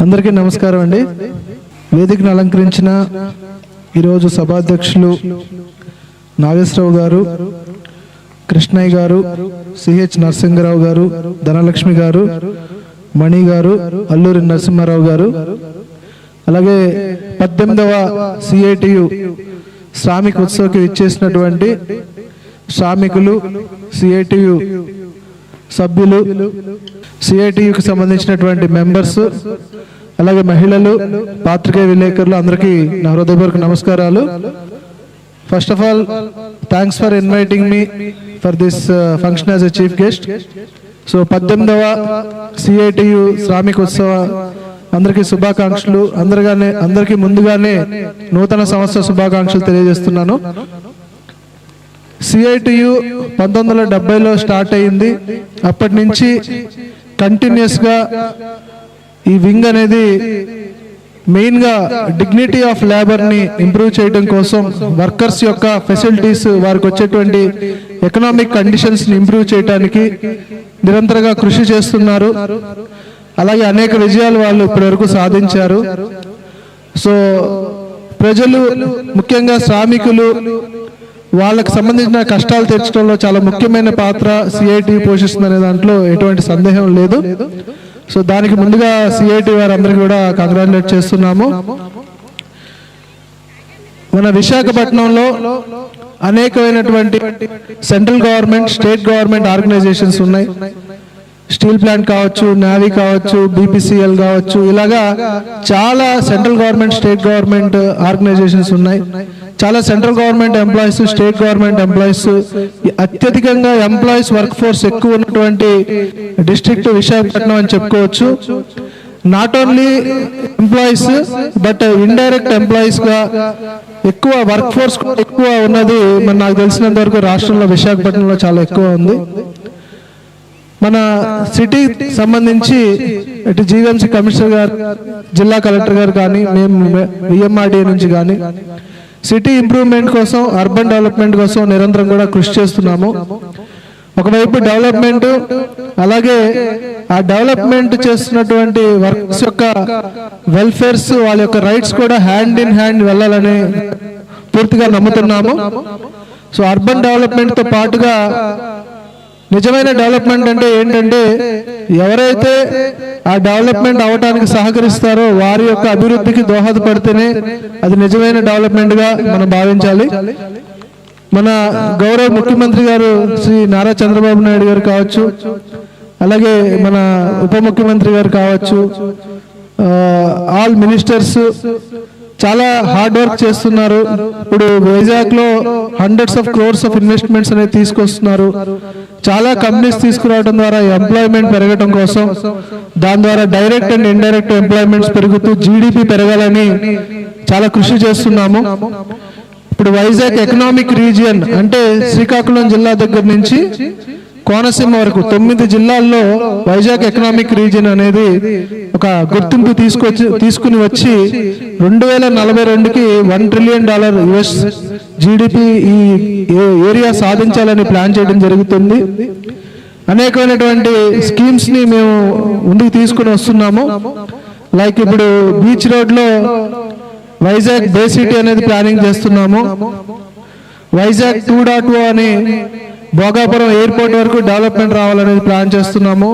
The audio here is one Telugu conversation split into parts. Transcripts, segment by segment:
అందరికీ నమస్కారం అండి. వేదికను అలంకరించిన ఈరోజు సభాధ్యక్షులు నాగేశ్వరరావు గారు, కృష్ణయ్య గారు, సిహెచ్ నరసింహరావు గారు, ధనలక్ష్మి గారు, మణి గారు, అల్లూరి నరసింహారావు గారు, అలాగే 18వ సిఐటియు శ్రామిక ఉత్సవకి ఇచ్చేసినటువంటి శ్రామికులు, సిఐటియు సభ్యులు, సిఐటియుకి సంబంధించినటువంటి మెంబర్స్, అలాగే మహిళలు, పాత్రికేయ విలేకరులు అందరికీ నా హృదయపూర్వక నమస్కారాలు. First of all thanks for inviting me for this function as a chief guest. So 18వ సిఐటియు శ్రామిక ఉత్సవ అందరికీ శుభాకాంక్షలు. అందరికీ ముందుగానే నూతన సంవత్సర శుభాకాంక్షలు తెలియజేస్తున్నాను. సిఐటియు 1970లో స్టార్ట్ అయింది. అప్పటి నుంచి కంటిన్యూస్గా ఈ వింగ్ అనేది మెయిన్గా డిగ్నిటీ ఆఫ్ లేబర్ని ఇంప్రూవ్ చేయడం కోసం, వర్కర్స్ యొక్క ఫెసిలిటీస్, వారికి వచ్చేటువంటి ఎకనామిక్ కండిషన్స్ని ఇంప్రూవ్ చేయడానికి నిరంతరంగా కృషి చేస్తున్నారు. అలాగే అనేక విజయాలు వాళ్ళు ఇప్పటివరకు సాధించారు. సో ప్రజలు, ముఖ్యంగా శ్రామికులు, వాళ్ళకు సంబంధించిన కష్టాలు తీర్చడంలో చాలా ముఖ్యమైన పాత్ర సిఐటి పోషిస్తుందనే దాంట్లో ఎటువంటి సందేహం లేదు. సో దానికి ముందుగా సిఐటి వారందరికీ కూడా కంగ్రాచులేట్ చేస్తున్నాము. మన విశాఖపట్నంలో అనేకమైనటువంటి central government, state government organisations ఉన్నాయి. స్టీల్ ప్లాంట్ కావచ్చు, నేవీ కావచ్చు, బీపీసీఎల్ కావచ్చు, ఇలాగా చాలా central government, state government organisations ఉన్నాయి. చాలా central government employees, state government employees, అత్యధికంగా ఎంప్లాయీస్ వర్క్ ఫోర్స్ ఎక్కువ ఉన్నటువంటి డిస్ట్రిక్ట్ విశాఖపట్నం అని చెప్పుకోవచ్చు. Not only employees but indirect employees గా ఎక్కువ వర్క్ ఫోర్స్ ఎక్కువ ఉన్నది నాకు తెలిసినంత వరకు రాష్ట్రంలో విశాఖపట్నంలో చాలా ఎక్కువ ఉంది. మన సిటీ సంబంధించి ఇటు జీవీఎంసీ కమిషనర్ గారు, జిల్లా కలెక్టర్ గారు కానీ, మేము విఎంఆర్డీఏ నుంచి కానీ సిటీ ఇంప్రూవ్మెంట్ కోసం, అర్బన్ డెవలప్మెంట్ కోసం నిరంతరం కూడా కృషి చేస్తున్నాము. ఒకవైపు డెవలప్మెంట్, అలాగే ఆ డెవలప్మెంట్ చేస్తున్నటువంటి వర్క్స్ యొక్క వెల్ఫేర్స్, వాళ్ళ యొక్క రైట్స్ కూడా హ్యాండ్ ఇన్ హ్యాండ్ వెళ్ళాలని పూర్తిగా నమ్ముతున్నాము. సో అర్బన్ డెవలప్మెంట్తో పాటుగా నిజమైన డెవలప్మెంట్ అంటే ఏంటంటే, ఎవరైతే ఆ డెవలప్మెంట్ అవటానికి సహకరిస్తారో వారి యొక్క అభివృద్ధికి దోహదపడితేనే అది నిజమైన డెవలప్మెంట్గా మనం భావించాలి. మన గౌరవ ముఖ్యమంత్రి గారు శ్రీ నారా చంద్రబాబు నాయుడు గారు కావచ్చు, అలాగే మన ఉప ముఖ్యమంత్రి గారు కావచ్చు, ఆల్ మినిస్టర్స్ చాలా హార్డ్ వర్క్ చేస్తున్నారు. ఇప్పుడు వైజాగ్ లో hundreds of crores of investments అనేది తీసుకొస్తున్నారు. చాలా కంపెనీస్ తీసుకురావడం ద్వారా ఎంప్లాయ్మెంట్ పెరగడం కోసం, దాని ద్వారా డైరెక్ట్ అండ్ ఇండైరెక్ట్ ఎంప్లాయ్మెంట్స్ పెరుగుతూ జీడిపి పెరగాలని చాలా కృషి చేస్తున్నాము. ఇప్పుడు వైజాగ్ ఎకనామిక్ రీజియన్ అంటే శ్రీకాకుళం జిల్లా దగ్గర నుంచి కోనసీమ వరకు 9 జిల్లాల్లో వైజాగ్ ఎకనామిక్ రీజియన్ అనేది ఒక గుర్తింపు తీసుకుని వచ్చి 2042కి $1 ట్రిలియన్ యుఎస్ జీడిపి ఈ ఏరియా సాధించాలని ప్లాన్ చేయడం జరుగుతుంది. అనేకమైనటువంటి స్కీమ్స్ ని మేము ముందుకు తీసుకుని వస్తున్నాము. లైక్ ఇప్పుడు బీచ్ రోడ్ లో వైజాగ్ బే సిటీ అనేది ప్లానింగ్ చేస్తున్నాము. వైజాగ్ 2.0 అని భోగాపురం ఎయిర్పోర్ట్ వరకు డెవలప్మెంట్ రావాలనేది ప్లాన్ చేస్తున్నాము.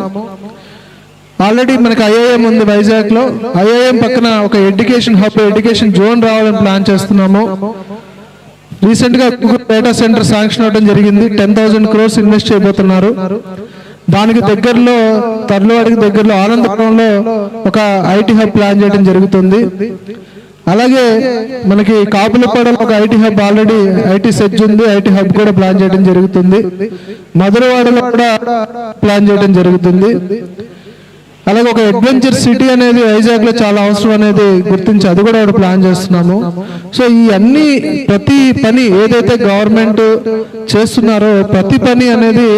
ఆల్రెడీ మనకి ఐఐఎం ఉంది వైజాగ్ లో. ఐఐఎం పక్కన ఒక ఎడ్యుకేషన్ హబ్, ఎడ్యుకేషన్ జోన్ రావాలని ప్లాన్ చేస్తున్నాము. రీసెంట్ గా డేటా సెంటర్ శాంక్షన్ అవడం జరిగింది. 10,000 crores ఇన్వెస్ట్ చేయబోతున్నారు. దానికి దగ్గరలో, తర్లువాడికి దగ్గరలో ఆనందపురంలో ఒక ఐటీ హబ్ ప్లాన్ చేయడం జరుగుతుంది. అలాగే మనకి కాపులపాడలో ఒక IT hub, already IT SEZ ఉంది, ఐటీ హబ్ కూడా ప్లాన్ చేయడం జరుగుతుంది. మధురవాడలో కూడా ప్లాన్ చేయడం జరుగుతుంది. అలాగే ఒక అడ్వెంచర్ సిటీ అనేది వైజాగ్ లో చాలా అవసరం అనేది గుర్తించి అది కూడా ప్లాన్ చేస్తున్నాము. సో ఈ అన్ని ప్రతి పని ఏదైతే గవర్నమెంట్ చేస్తున్నారో ప్రతి పని అనేది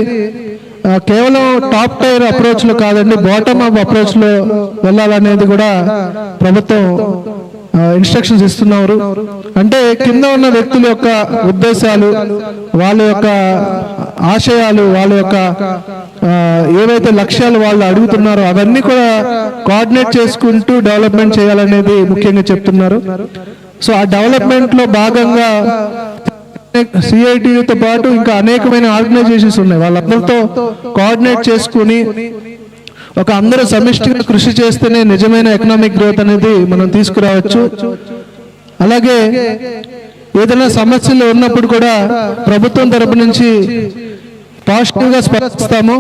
కేవలం టాప్ టైర్ అప్రోచ్ లో కాదండి, బాటమ్ అప్ అప్రోచ్ లో వెళ్ళాలనేది కూడా ప్రభుత్వం ఇన్స్ట్రక్షన్స్ ఇస్తున్నారు. అంటే కింద ఉన్న వ్యక్తుల యొక్క ఉద్దేశాలు, వాళ్ళ యొక్క ఆశయాలు, వాళ్ళ యొక్క ఏవైతే లక్ష్యాలు వాళ్ళు అడుగుతున్నారో అవన్నీ కూడా కోఆర్డినేట్ చేసుకుంటూ డెవలప్మెంట్ చేయాలనేది ముఖ్యంగా చెప్తున్నారు. సో ఆ డెవలప్మెంట్ లో భాగంగా సిఐటితో పాటు ఇంకా అనేకమైన ఆర్గనైజేషన్స్ ఉన్నాయి. వాళ్ళందరితో కోఆర్డినేట్ చేసుకుని ఒక అందరూ సమిష్టిగా కృషి చేస్తేనే నిజమైన ఎకనామిక్ గ్రోత్ అనేది మనం తీసుకురావచ్చు. అలాగే ఏదైనా సమస్యలు ఉన్నప్పుడు కూడా ప్రభుత్వం తరపు నుంచి పాజిటివ్ గా స్పందిస్తాము.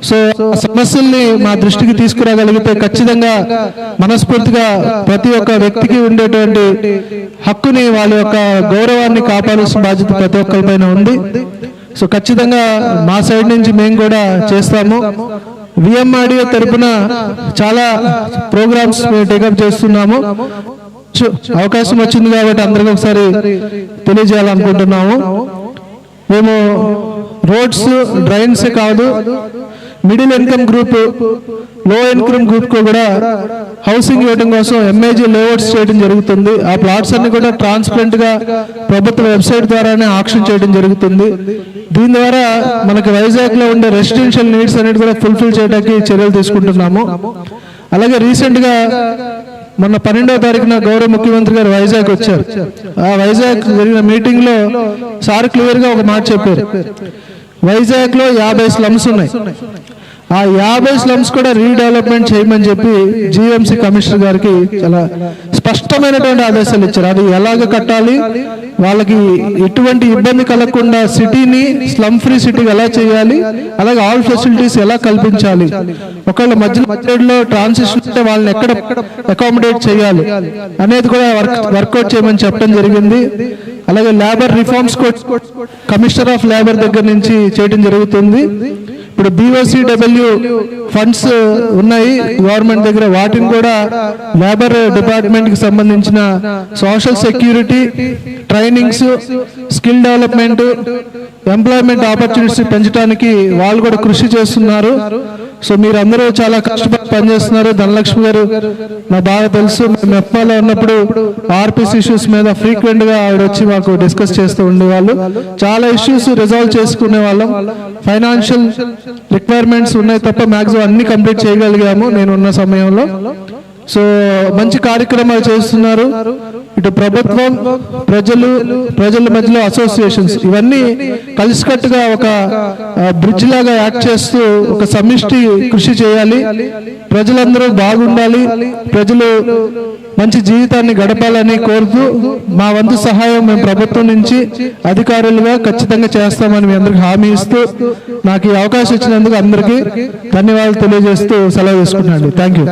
సో సమస్యల్ని మా దృష్టికి తీసుకురాగలిగితే ఖచ్చితంగా మనస్ఫూర్తిగా ప్రతి ఒక్క వ్యక్తికి ఉండేటువంటి హక్కుని వాళ్ళ యొక్క గౌరవాన్ని కాపాడాల్సిన బాధ్యత ప్రతి ఒక్కరిపైన ఉంది. సో ఖచ్చితంగా మా సైడ్ నుంచి మేము కూడా చేస్తాము. విఎంఆర్డీఓ తరపున చాలా ప్రోగ్రామ్స్ మేము టేకప్ చేస్తున్నాము. అవకాశం వచ్చింది కాబట్టి అందరికీ ఒకసారి తెలియజేయాలనుకుంటున్నాము. మేము రోడ్స్, డ్రైన్స్ కాదు, మిడిల్ ఇన్కమ్ గ్రూప్, లో ఇన్కమ్ గ్రూప్ కు కూడా హౌసింగ్ ఇవ్వడం కోసం ఎంఏజీ లేఅవుట్స్ చేయడం జరుగుతుంది. ఆ ప్లాట్స్ అన్ని కూడా ట్రాన్స్పరెంట్ గా ప్రభుత్వ వెబ్సైట్ ద్వారానే ఆక్షన్ చేయడం జరుగుతుంది. దీని ద్వారా మనకి వైజాగ్ లో ఉండే రెసిడెన్షియల్ నీడ్స్ అనేది కూడా ఫుల్ఫిల్ చేయడానికి చర్యలు తీసుకుంటున్నాము. అలాగే రీసెంట్ గా మొన్న 12వ తారీఖున గౌరవ ముఖ్యమంత్రి గారు వైజాగ్ వచ్చారు. ఆ వైజాగ్ జరిగిన మీటింగ్ లో సార్ క్లియర్ గా ఒక మాట చెప్పారు. వైజాగ్ లో 50 స్లమ్స్ ఉన్నాయి. ఆ 50 స్లమ్స్ కూడా రీడెవలప్మెంట్ చేయమని చెప్పి జిఎంసి కమిషనర్ గారికి చాలా స్పష్టమైనటువంటి ఆదేశాలు ఇచ్చారు. అది ఎలాగ కట్టాలి, వాళ్ళకి ఎటువంటి ఇబ్బంది కలగకుండా సిటీని స్లమ్ ఫ్రీ సిటీగా ఎలా చేయాలి, అలాగే ఆల్ ఫెసిలిటీస్ ఎలా కల్పించాలి, ఒకవేళ మధ్యలో ట్రాన్సిషన్ అంటే వాళ్ళని ఎక్కడ అకామిడేట్ చేయాలి అనేది కూడా వర్కౌట్ చేయమని చెప్పడం జరిగింది. అలాగే labour reforms commissioner of labour దగ్గర నుంచి చేయడం జరుగుతుంది. ఇప్పుడు BOCW ఫండ్స్ ఉన్నాయి గవర్నమెంట్ దగ్గర, వాటిని కూడా లేబర్ డిపార్ట్మెంట్ కి సంబంధించిన social security, trainings, skill development, employment opportunities పెంచడానికి వాళ్ళు కూడా కృషి చేస్తున్నారు. సో మీరు అందరూ చాలా కష్టపడి పనిచేస్తున్నారు. ధనలక్ష్మి గారు నాకు బాగా తెలుసు. మెప్పాలో ఉన్నప్పుడు ఆర్పిసి ఇష్యూస్ మీద ఫ్రీక్వెంట్ గా ఆవిడ వచ్చి మాకు డిస్కస్ చేస్తూ ఉండేవాళ్ళు. చాలా ఇష్యూస్ రిజాల్వ్ చేసుకునే వాళ్ళం. ఫైనాన్షియల్ రిక్వైర్మెంట్స్ ఉన్నాయి తప్ప మాక్సిమం అన్ని కంప్లీట్ చేయగలిగాము నేను ఉన్న సమయంలో. సో మంచి కార్యక్రమాలు చేస్తున్నారు. ఇటు ప్రభుత్వం, ప్రజల మధ్యలో అసోసియేషన్స్ ఇవన్నీ కలిసికట్టుగా ఒక బ్రిడ్జ్ లాగా యాక్ట్ చేస్తూ ఒక సమిష్టి కృషి చేయాలి. ప్రజలందరూ బాగుండాలి, ప్రజలు మంచి జీవితాన్ని గడపాలని కోరుతూ మా వంతు సహాయం మేము ప్రభుత్వం నుంచి అధికారులుగా ఖచ్చితంగా చేస్తామని మీ అందరికి హామీ ఇస్తూ నాకు ఈ అవకాశం ఇచ్చినందుకు అందరికీ ధన్యవాదాలు తెలియజేస్తూ సెలవు తీసుకుంటున్నాను. Thank you.